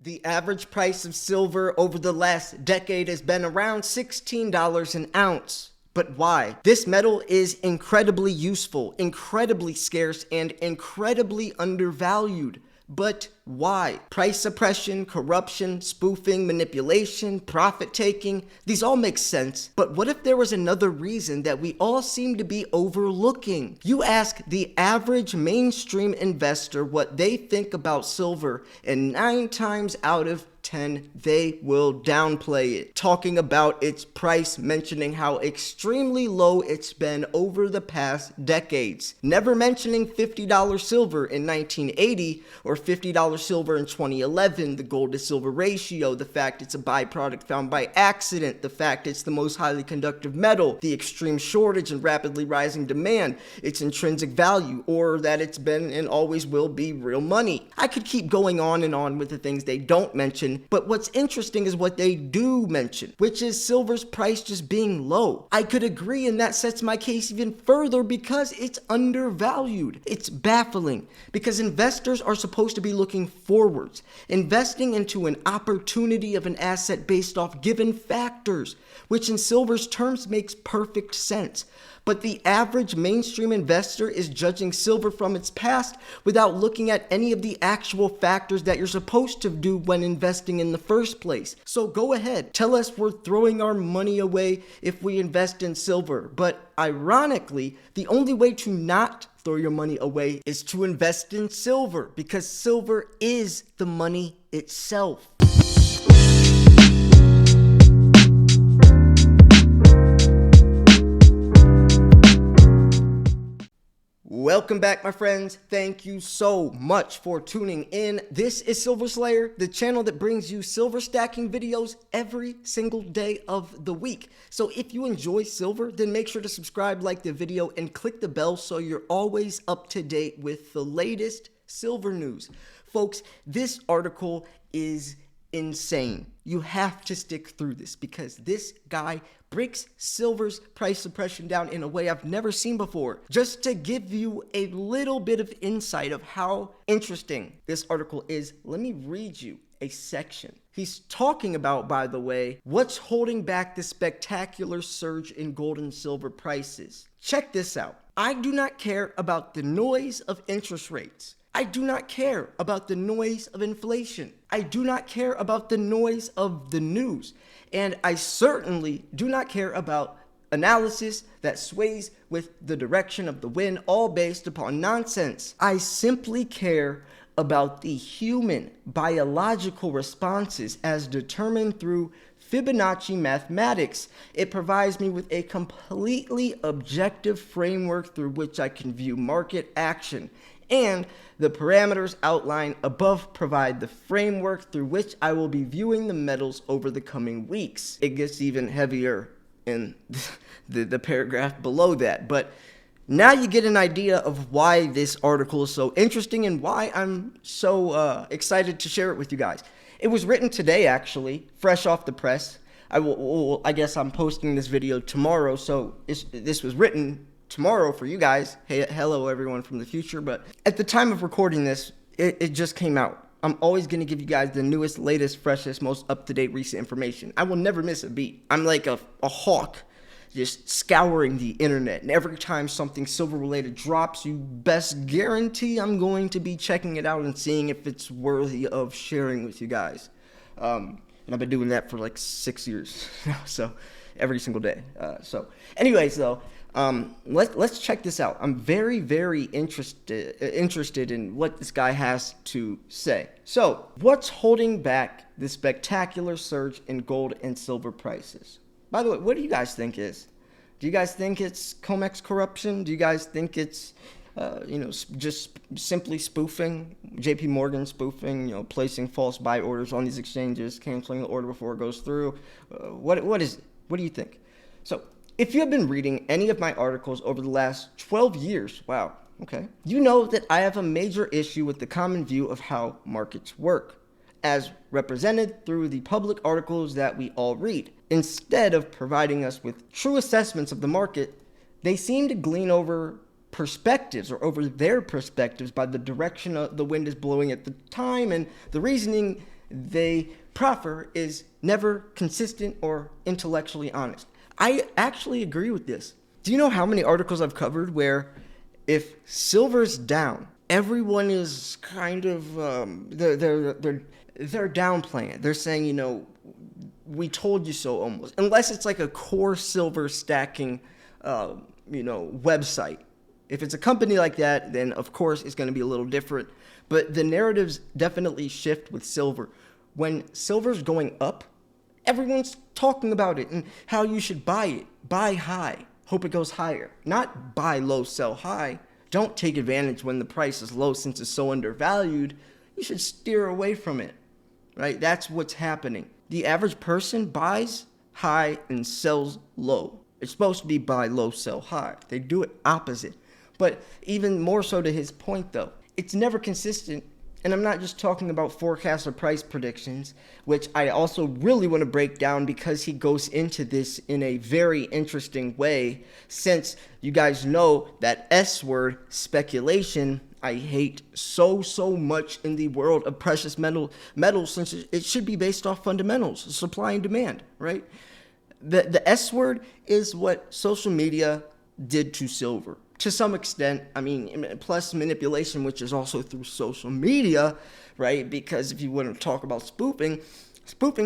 The average price of silver over the last decade has been around $16 an ounce. But why? This metal is incredibly useful, incredibly scarce, and incredibly undervalued. But why? Price suppression, corruption, spoofing, manipulation, profit taking, these all make sense. But what if there was another reason that we all seem to be overlooking? You ask the average mainstream investor what they think about silver, and 9 times out of 10, they will downplay it, talking about its price, mentioning how extremely low it's been over the past decades, never mentioning $50 silver in 1980 or $50 silver in 2011, the gold to silver ratio, the fact it's a byproduct found by accident, the fact it's the most highly conductive metal, the extreme shortage and rapidly rising demand, its intrinsic value, or that it's been and always will be real money. I could keep going on and on with the things they don't mention, but what's interesting is what they do mention, which is silver's price just being low. I could agree, and that sets my case even further because it's undervalued. It's baffling because investors are supposed to be looking forwards, investing into an opportunity of an asset based off given factors, which in silver's terms makes perfect sense. But the average mainstream investor is judging silver from its past without looking at any of the actual factors that you're supposed to do when investing in the first place. So go ahead, tell us we're throwing our money away if we invest in silver. But ironically, the only way to not throw your money away is to invest in silver, because silver is the money itself. Welcome back, my friends. Thank you so much for tuning in. This is Silver Slayer, the channel that brings you silver stacking videos every single day of the week. So if you enjoy silver, then make sure to subscribe, like the video, and click the bell so you're always up to date with the latest silver news. Folks, this article is insane. You have to stick through this because this guy breaks silver's price suppression down in a way I've never seen before. Just to give you a little bit of insight of how interesting this article is, let me read you a section. He's talking about, by the way, what's holding back the spectacular surge in gold and silver prices. Check this out. I do not care about the noise of interest rates. I do not care about the noise of inflation. I do not care about the noise of the news. And I certainly do not care about analysis that sways with the direction of the wind, all based upon nonsense. I simply care about the human biological responses as determined through Fibonacci mathematics. It provides me with a completely objective framework through which I can view market action, and the parameters outlined above provide the framework through which I will be viewing the metals over the coming weeks. It gets even heavier in the paragraph below that, but now you get an idea of why this article is so interesting and why I'm so excited to share it with you guys. It was written today, actually, fresh off the press. I guess I'm posting this video tomorrow, so this was written tomorrow for you guys. Hey, hello everyone from the future. But at the time of recording this, it just came out. I'm always going to give you guys the newest, latest, freshest, most up-to-date recent information. I will never miss a beat. I'm like a hawk just scouring the internet, and every time something silver related drops, you best guarantee I'm going to be checking it out and seeing if it's worthy of sharing with you guys. And I've been doing that for like 6 years now, so every single day. Anyways though, let's check this out. I'm very, very interested in what this guy has to say. So, what's holding back the spectacular surge in gold and silver prices? By the way, what do you guys think is? Do you guys think it's COMEX corruption? Do you guys think it's, just simply spoofing, JP Morgan spoofing, placing false buy orders on these exchanges, canceling the order before it goes through? What is it? What do you think? So, if you have been reading any of my articles over the last 12 years, wow, okay, you know that I have a major issue with the common view of how markets work, as represented through the public articles that we all read. Instead of providing us with true assessments of the market, they seem to glean over perspectives or over their perspectives by the direction the wind is blowing at the time and the reasoning they proffer is never consistent or intellectually honest. I actually agree with this. Do you know how many articles I've covered where if silver's down, everyone is kind of they're downplaying it. They're saying, we told you so almost. Unless it's like a core silver stacking website. If it's a company like that, then of course it's going to be a little different. But the narratives definitely shift with silver. When silver's going up, everyone's talking about it and how you should buy it. Buy high. Hope it goes higher. Not buy low, sell high. Don't take advantage when the price is low since it's so undervalued. You should steer away from it, right? That's what's happening. The average person buys high and sells low. It's supposed to be buy low, sell high. They do it opposite. But even more so to his point, though, it's never consistent. And I'm not just talking about forecasts or price predictions, which I also really want to break down because he goes into this in a very interesting way. Since you guys know that S word, speculation, I hate so much in the world of precious metals, since it should be based off fundamentals, supply and demand, right? The S word is what social media did to silver. To some extent, plus manipulation, which is also through social media, right? Because if you want to talk about spoofing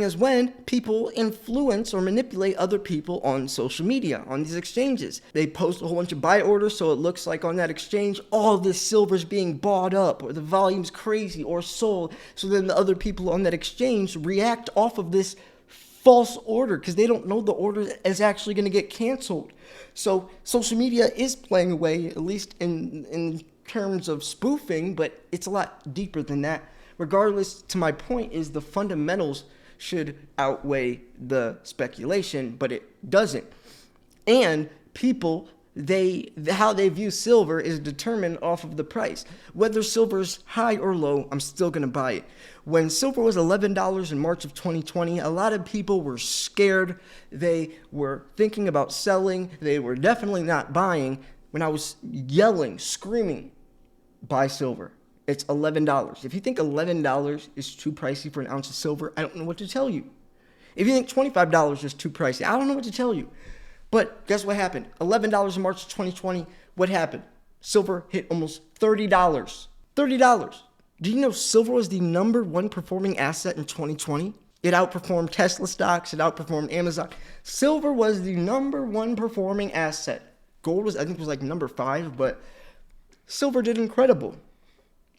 is when people influence or manipulate other people on social media, on these exchanges. They post a whole bunch of buy orders, so it looks like on that exchange, all this silver is being bought up, or the volume's crazy, or sold. So then the other people on that exchange react off of this false order because they don't know the order is actually going to get canceled. So social media is playing away, at least in terms of spoofing, but it's a lot deeper than that. Regardless, to my point is the fundamentals should outweigh the speculation, but it doesn't. And people, how they view silver is determined off of the price. Whether silver's high or low, I'm still going to buy it. When silver was $11 in March of 2020, a lot of people were scared. They were thinking about selling. They were definitely not buying when I was yelling, screaming, buy silver. It's $11. If you think $11 is too pricey for an ounce of silver, I don't know what to tell you. If you think $25 is too pricey, I don't know what to tell you. But guess what happened? $11 in March 2020. What happened? Silver hit almost $30. $30. Do you know silver was the number one performing asset in 2020? It outperformed Tesla stocks. It outperformed Amazon. Silver was the number one performing asset. Gold was, I think, was like number 5, but silver did incredible.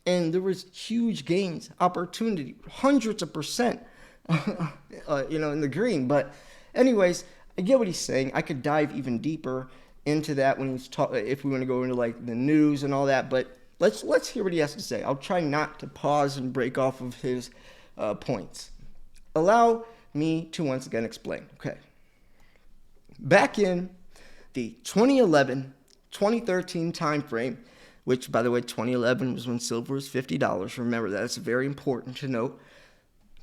And there was huge gains, opportunity, hundreds of percent, in the green. But anyways, I get what he's saying. I could dive even deeper into that when he's if we want to go into like the news and all that. But let's hear what he has to say. I'll try not to pause and break off of his points. Allow me to once again explain. Okay. Back in the 2011-2013 time frame, which, by the way, 2011 was when silver was $50. Remember that. It's very important to note.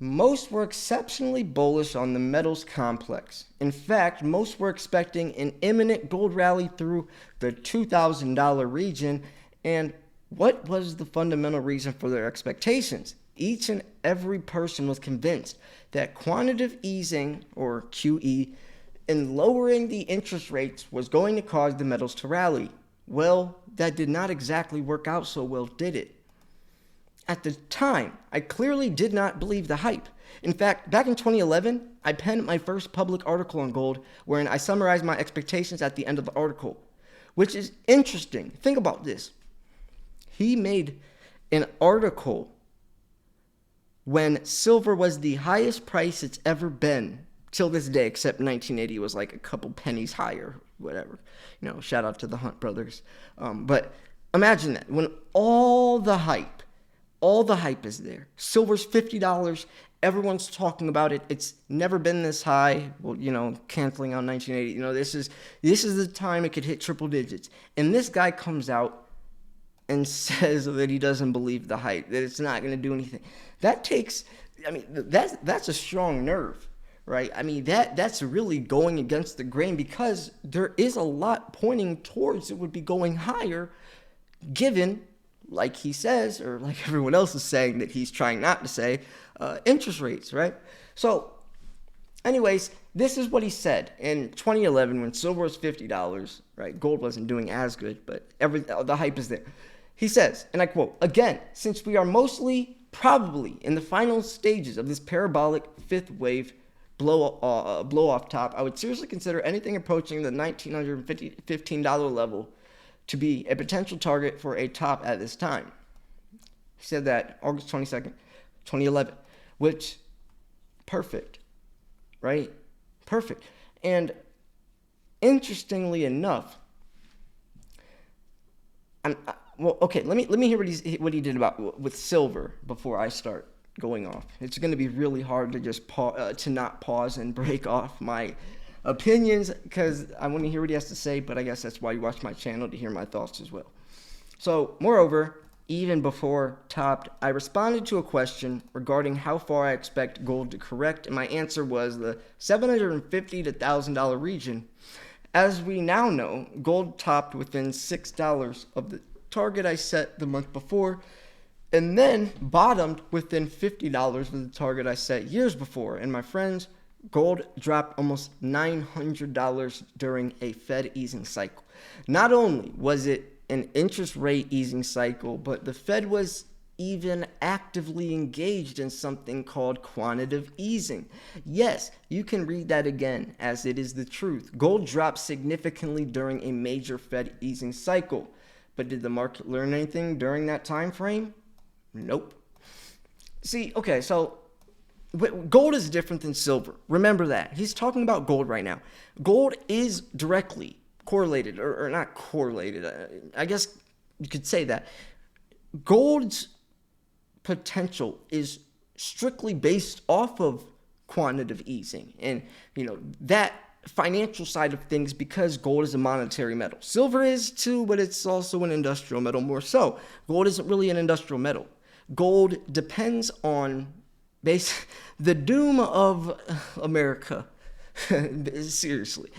Most were exceptionally bullish on the metals complex. In fact, most were expecting an imminent gold rally through the $2,000 region. And what was the fundamental reason for their expectations? Each and every person was convinced that quantitative easing, or QE, and lowering the interest rates was going to cause the metals to rally. Well, that did not exactly work out so well, did it? At the time, I clearly did not believe the hype. In fact, back in 2011, I penned my first public article on gold, wherein I summarized my expectations at the end of the article, which is interesting. Think about this. He made an article when silver was the highest price it's ever been till this day, except 1980 was like a couple pennies higher, whatever. Shout out to the Hunt brothers. But imagine that, when all the hype is there. Silver's $50. Everyone's talking about it. It's never been this high. Well, canceling on 1980. This is the time it could hit triple digits. And this guy comes out and says that he doesn't believe the hype, that it's not going to do anything. That's a strong nerve, right? That's really going against the grain, because there is a lot pointing towards it would be going higher given like he says, or like everyone else is saying that he's trying not to say, interest rates, right? So anyways, this is what he said in 2011 when silver was $50, right? Gold wasn't doing as good, but the hype is there. He says, and I quote, "Again, since we are mostly probably in the final stages of this parabolic fifth wave blow off top, I would seriously consider anything approaching the $1,915 level to be a potential target for a top at this time." He said that August 22nd, 2011, which, perfect, right? Perfect. And interestingly enough, okay, let me hear what he did with silver before I start going off. It's going to be really hard to just to not pause and break off my opinions because I want to hear what he has to say, but I guess that's why you watch my channel, to hear my thoughts as well. So, moreover, even before topped, I responded to a question regarding how far I expect gold to correct, and my answer was the $750 to $1,000 region. As we now know, gold topped within $6 of the target I set the month before, and then bottomed within $50 of the target I set years before. And my friends, gold dropped almost $900 during a Fed easing cycle. Not only was it an interest rate easing cycle, but the Fed was even actively engaged in something called quantitative easing. Yes, you can read that again, as it is the truth. Gold dropped significantly during a major Fed easing cycle. But did the market learn anything during that time frame? Nope. See, okay, so gold is different than silver. Remember that. He's talking about gold right now. Gold is directly correlated, or not correlated. I guess you could say that. Gold's potential is strictly based off of quantitative easing. And, that financial side of things, because gold is a monetary metal. Silver is too, but it's also an industrial metal more so. Gold isn't really an industrial metal. Gold depends on the doom of America. Seriously.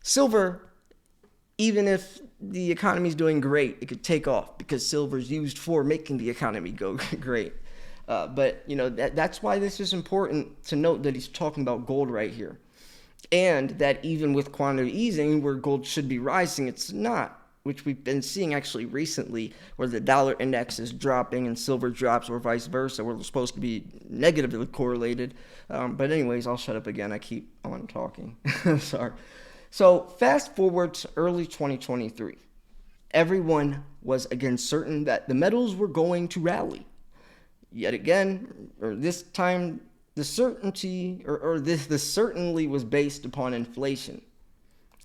Silver, even if the economy is doing great, it could take off because silver is used for making the economy go great. But that's why this is important to note that he's talking about gold right here. And that even with quantitative easing, where gold should be rising, it's not, which we've been seeing actually recently, where the dollar index is dropping and silver drops, or vice versa, where they're supposed to be negatively correlated. But anyways, I'll shut up again. I keep on talking. Sorry. So fast forward to early 2023. Everyone was again certain that the metals were going to rally. Yet again, or this time, the certainty, this certainly was based upon inflation.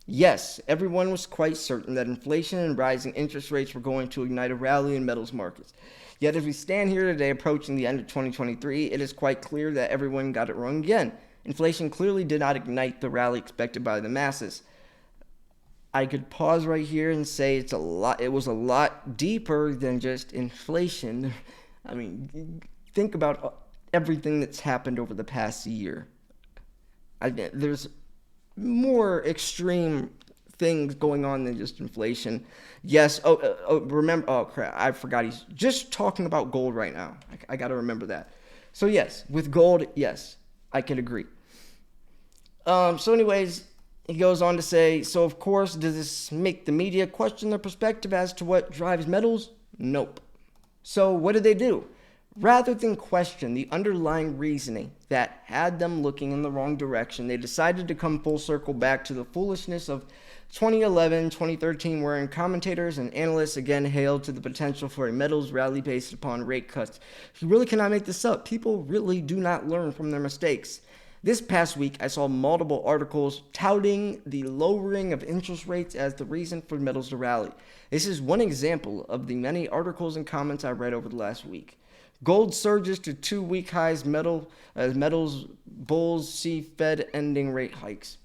Yes, everyone was quite certain that inflation and rising interest rates were going to ignite a rally in metals markets. Yet as we stand here today approaching the end of 2023, it is quite clear that everyone got it wrong again. Inflation clearly did not ignite the rally expected by the masses. I could pause right here and say it was a lot deeper than just inflation. I mean, think about everything that's happened over the past year. There's more extreme things going on than just inflation. Yes. Remember. Oh crap! I forgot. He's just talking about gold right now. I got to remember that. So yes, with gold, yes, I can agree. So anyways, he goes on to say, so of course, does this make the media question their perspective as to what drives metals? Nope. So what did they do? Rather than question the underlying reasoning that had them looking in the wrong direction, they decided to come full circle back to the foolishness of 2011, 2013, wherein commentators and analysts again hailed to the potential for a metals rally based upon rate cuts. You really cannot make this up. People really do not learn from their mistakes. This past week, I saw multiple articles touting the lowering of interest rates as the reason for metals to rally. This is one example of the many articles and comments I read over the last week. Gold surges to 2-week highs as metals bulls see Fed ending rate hikes.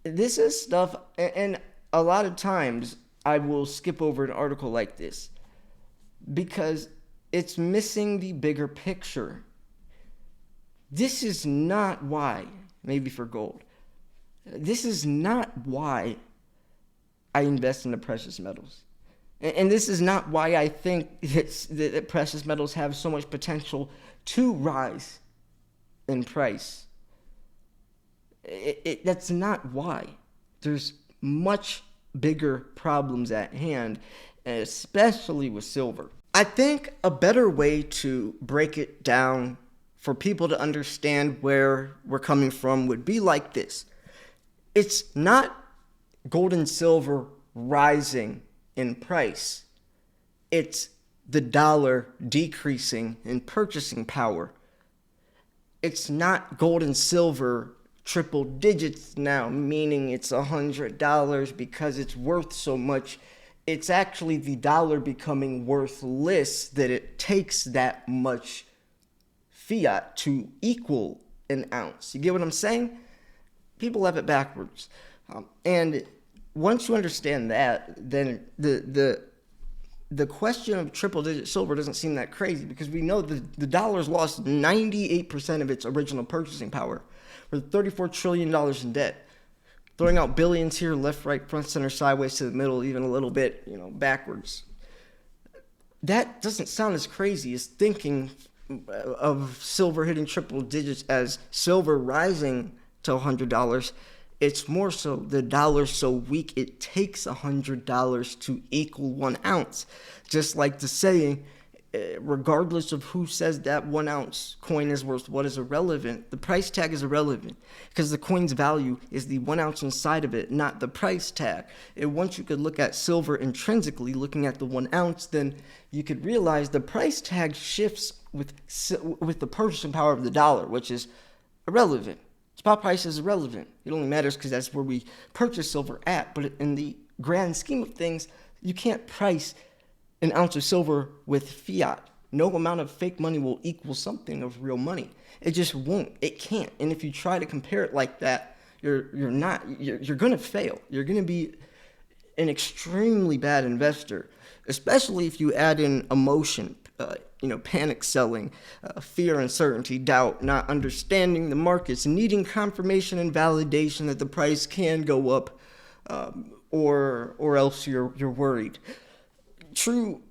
This is stuff, and a lot of times I will skip over an article like this because it's missing the bigger picture. This is not why, maybe for gold, this is not why I invest in the precious metals. And this is not why I think that precious metals have so much potential to rise in price. That's not why. There's much bigger problems at hand, especially with silver. I think a better way to break it down for people to understand where we're coming from would be like this. It's not gold and silver rising in price. It's the dollar decreasing in purchasing power. It's not gold and silver triple digits now, meaning it's $100 because it's worth so much. It's actually the dollar becoming worthless that it takes that much fiat to equal an ounce. You get what I'm saying? People have it backwards. And once you understand that, then the question of triple digit silver doesn't seem that crazy, because we know the dollar's lost 98% of its original purchasing power. We're $34 trillion in debt. Throwing out billions here, left, right, front, center, sideways, to the middle, even a little bit, backwards. That doesn't sound as crazy as thinking of silver hitting triple digits as silver rising to $100. It's more so the dollar's so weak it takes $100 to equal 1 ounce. Just like the saying, regardless of who says that 1 ounce coin is worth what, is irrelevant. The price tag is irrelevant because the coin's value is the 1 ounce inside of it, not the price tag. And once you could look at silver intrinsically, looking at the 1 ounce, then you could realize the price tag shifts with the purchasing power of the dollar, which is irrelevant. Spot price is irrelevant. It only matters because that's where we purchase silver at. But in the grand scheme of things, you can't price an ounce of silver with fiat. No amount of fake money will equal something of real money. It just won't. It can't. And if you try to compare it like that, you're going to fail. You're going to be an extremely bad investor, especially if you add in emotion, panic selling, fear, uncertainty, doubt, not understanding the markets, needing confirmation and validation that the price can go up, or else you're worried. True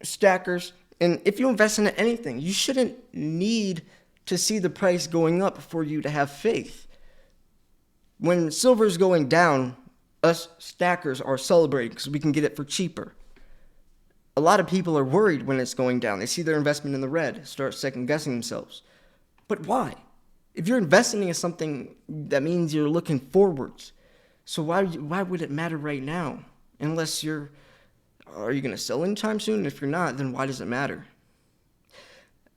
stackers, and if you invest in anything, you shouldn't need to see the price going up for you to have faith. When silver's going down, us stackers are celebrating because we can get it for cheaper. A lot of people are worried when it's going down. They see their investment in the red, start second guessing themselves. But why? If you're investing in something, that means you're looking forwards. So why would it matter right now? Unless are you going to sell anytime soon? If you're not, then why does it matter?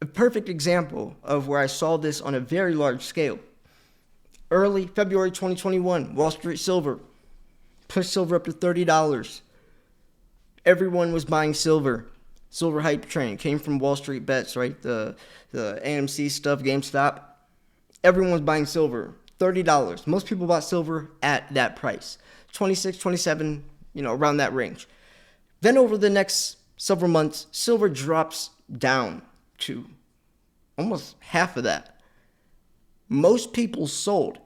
A perfect example of where I saw this on a very large scale. Early February 2021, Wall Street silver pushed silver up to $30. Everyone was buying silver. Silver hype train came from Wall Street bets, right? The AMC stuff, GameStop. Everyone was buying silver. $30. Most people bought silver at that price. 26, 27, around that range. Then over the next several months, silver drops down to almost half of that. Most people sold.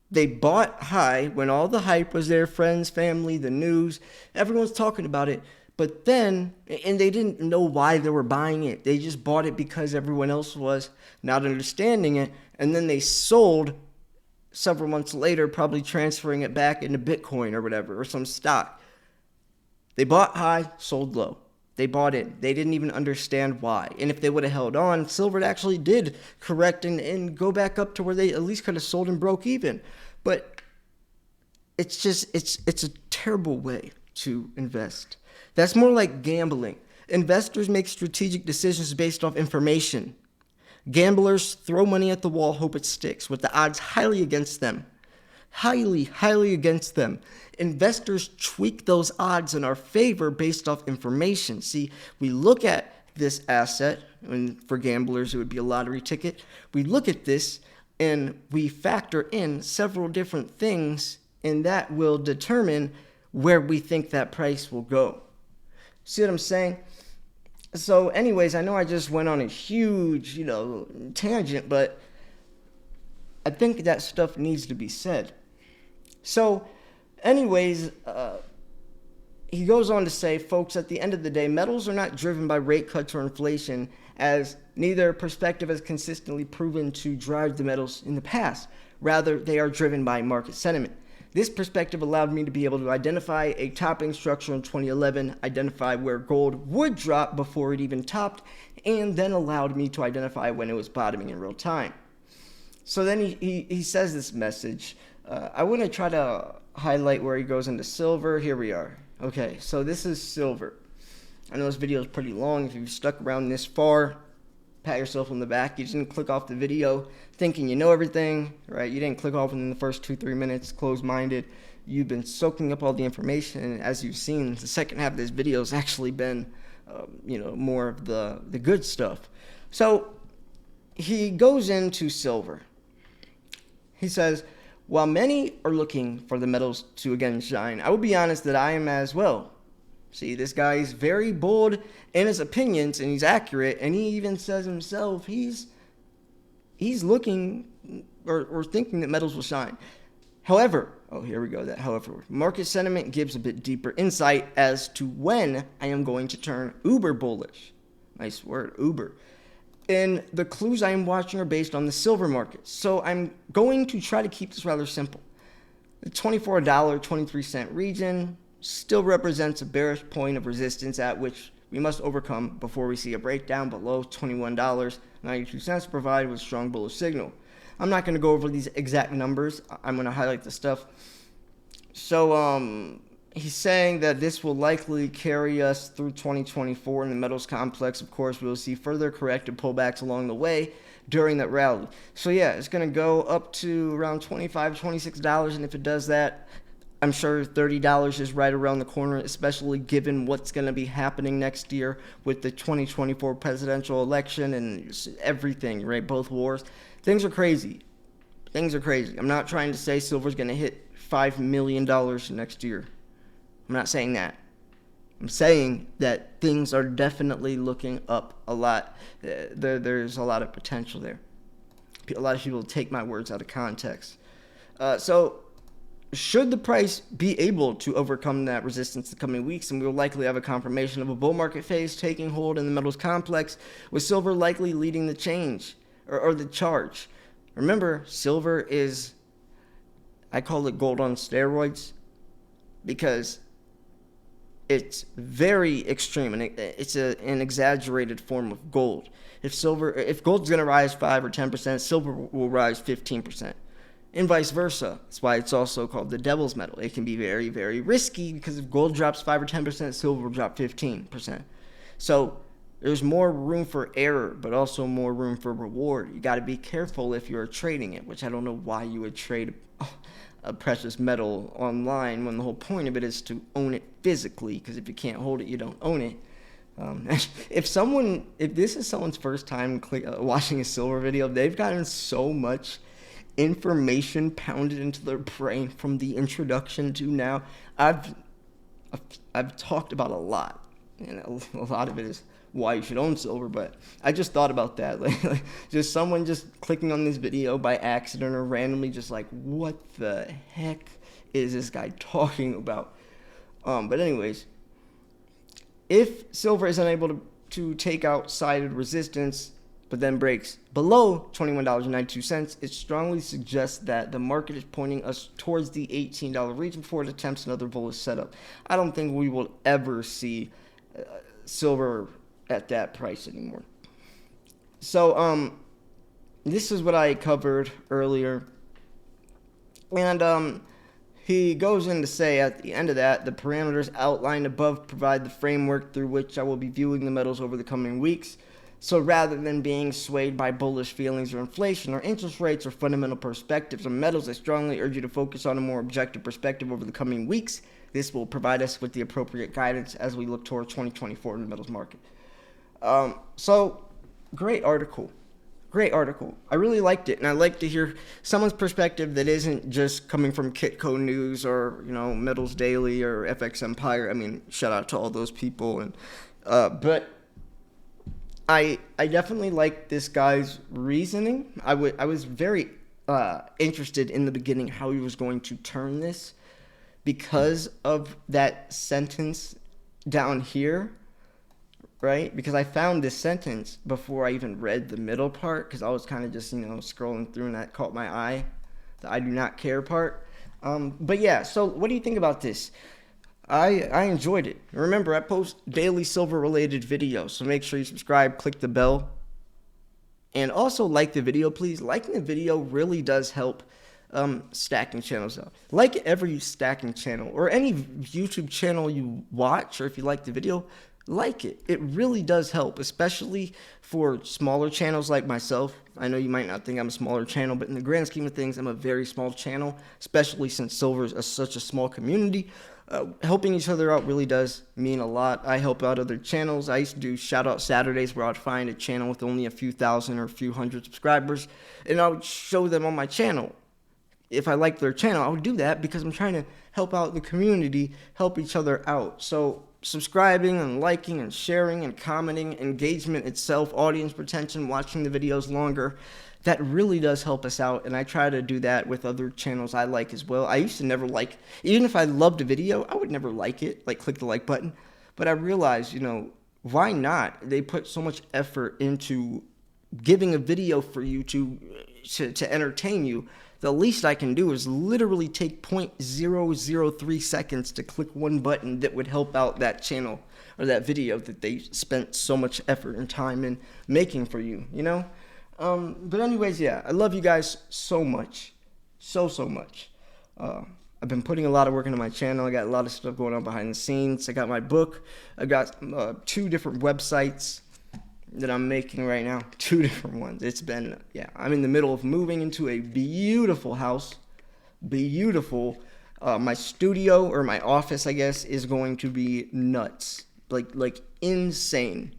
They bought high when all the hype was there, friends, family, the news, everyone's talking about it. But then, and they didn't know why they were buying it. They just bought it because everyone else was, not understanding it. And then they sold several months later, probably transferring it back into Bitcoin or whatever, or some stock. They bought high, sold low. They bought it. They didn't even understand why. And if they would have held on, silver actually did correct and go back up to where they at least could have sold and broke even. But it's a terrible way to invest. That's more like gambling. Investors make strategic decisions based off information. Gamblers throw money at the wall, hope it sticks, with the odds highly against them. Highly, highly against them. Investors tweak those odds in our favor based off information. See, we look at this asset, and for gamblers it would be a lottery ticket. We look at this and we factor in several different things, and that will determine where we think that price will go. See what I'm saying? So anyways, I know I just went on a huge, tangent, but I think that stuff needs to be said. So anyways, he goes on to say, folks, at the end of the day, metals are not driven by rate cuts or inflation, as neither perspective has consistently proven to drive the metals in the past. Rather, they are driven by market sentiment. This perspective allowed me to be able to identify a topping structure in 2011, identify where gold would drop before it even topped, and then allowed me to identify when it was bottoming in real time. So then he says this message. I want to try to highlight where he goes into silver. Here we are. Okay, so this is silver. I know this video is pretty long. If you've stuck around this far, pat yourself on the back. You didn't click off the video thinking you know everything, right? You didn't click off within the first 2-3 minutes, closed-minded. You've been soaking up all the information, and as you've seen, the second half of this video has actually been, more of the good stuff. So he goes into silver. He says, while many are looking for the metals to again shine, I will be honest that I am as well. See, this guy is very bold in his opinions, and he's accurate, and he even says himself he's looking or thinking that metals will shine. However, however, market sentiment gives a bit deeper insight as to when I am going to turn uber bullish. Nice word, uber. And the clues I am watching are based on the silver market. So I'm going to try to keep this rather simple. The $24.23 region still represents a bearish point of resistance at which we must overcome before we see a breakdown below $21.92 provided with strong bullish signal. I'm not going to go over these exact numbers. I'm going to highlight the stuff. So he's saying that this will likely carry us through 2024 in the metals complex. Of course, we'll see further corrective pullbacks along the way during that rally. So yeah, it's going to go up to around $25, $26, and if it does that, I'm sure $30 is right around the corner, especially given what's going to be happening next year with the 2024 presidential election and everything, right? Both wars. Things are crazy. I'm not trying to say silver's going to hit $5 million next year. I'm not saying that. I'm saying that things are definitely looking up a lot. There's a lot of potential there. A lot of people take my words out of context. So should the price be able to overcome that resistance in the coming weeks, and we will likely have a confirmation of a bull market phase taking hold in the metals complex, with silver likely leading the change or the charge. Remember, silver is, I call it gold on steroids, because it's very extreme, and it's an exaggerated form of gold. If gold's going to rise 5 or 10%, silver will rise 15%. And vice versa. That's why it's also called the devil's metal. It can be very, very risky, because if gold drops 5 or 10%, silver will drop 15%. So there's more room for error, but also more room for reward. You got to be careful if you're trading it, which I don't know why you would trade a precious metal online when the whole point of it is to own it physically, because if you can't hold it, you don't own it. If this is someone's first time watching a silver video, they've gotten so much information pounded into their brain from the introduction to now. I've talked about a lot, and a lot of it is why you should own silver, but I just thought about that, like just someone just clicking on this video by accident or randomly, just like, what the heck is this guy talking about? But anyways, if silver is unable to take out sided resistance, but then breaks below $21.92, it strongly suggests that the market is pointing us towards the $18 region before it attempts another bullish setup. I don't think we will ever see silver at that price anymore. So this is what I covered earlier, and he goes in to say at the end of that, the parameters outlined above provide the framework through which I will be viewing the metals over the coming weeks. So rather than being swayed by bullish feelings or inflation or interest rates or fundamental perspectives on metals, I strongly urge you to focus on a more objective perspective over the coming weeks. This will provide us with the appropriate guidance as we look toward 2024 in the metals market. So great article. I really liked it, and I like to hear someone's perspective that isn't just coming from Kitco News or, Metals Daily or FX Empire. I mean, shout out to all those people, and but I definitely like this guy's reasoning. I was very interested in the beginning how he was going to turn this, because of that sentence down here, right? Because I found this sentence before I even read the middle part, because I was kind of just, scrolling through and that caught my eye, the I do not care part. But yeah, so what do you think about this? I enjoyed it. Remember, I post daily silver related videos, so make sure you subscribe, click the bell, and also like the video, please. Liking the video really does help stacking channels out. Like every stacking channel or any YouTube channel you watch, or if you like the video, like it. It really does help, especially for smaller channels like myself. I know you might not think I'm a smaller channel, but in the grand scheme of things, I'm a very small channel, especially since silver is such a small community. Helping each other out really does mean a lot. I help out other channels. I used to do shout out Saturdays where I'd find a channel with only a few thousand or a few hundred subscribers, and I would show them on my channel. If I liked their channel, I would do that because I'm trying to help out the community, help each other out. So subscribing and liking and sharing and commenting, engagement itself, audience retention, watching the videos longer, that really does help us out, and I try to do that with other channels I like as well. I used to never like, even if I loved a video, I would never like it, like click the like button, but I realized, why not? They put so much effort into giving a video for you to entertain you. The least I can do is literally take 0.003 seconds to click one button that would help out that channel or that video that they spent so much effort and time in making for you, But anyways, yeah, I love you guys so much. So much. I've been putting a lot of work into my channel. I got a lot of stuff going on behind the scenes. I got my book. I got 2 different websites that I'm making right now. 2 different ones. It's been, I'm in the middle of moving into a beautiful house. Beautiful. My studio, or my office, I guess, is going to be nuts. Like insane.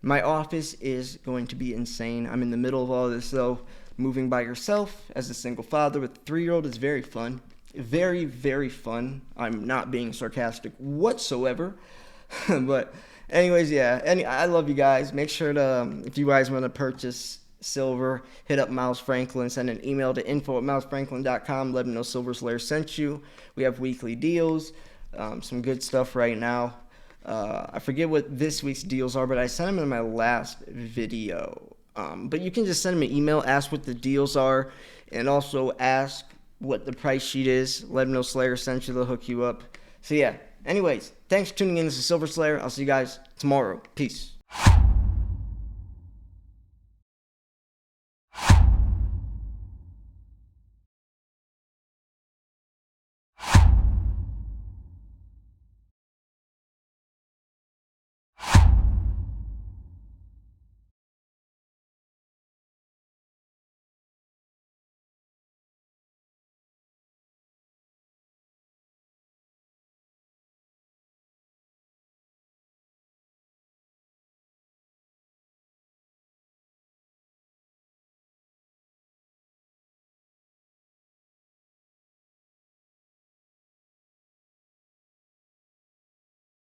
My office is going to be insane. I'm in the middle of all this, though. Moving by yourself as a single father with a 3-year-old is very fun. Very, very fun. I'm not being sarcastic whatsoever. But anyways, I love you guys. Make sure to, if you guys want to purchase silver, hit up Miles Franklin. Send an email to info@milesfranklin.com. Let him know Silver Slayer sent you. We have weekly deals. Some good stuff right now. I forget what this week's deals are, but I sent them in my last video. But you can just send them an email, ask what the deals are, and also ask what the price sheet is. Let them know Slayer sent you. They'll hook you up. So anyways, thanks for tuning in. This is Silver Slayer. I'll see you guys tomorrow. Peace.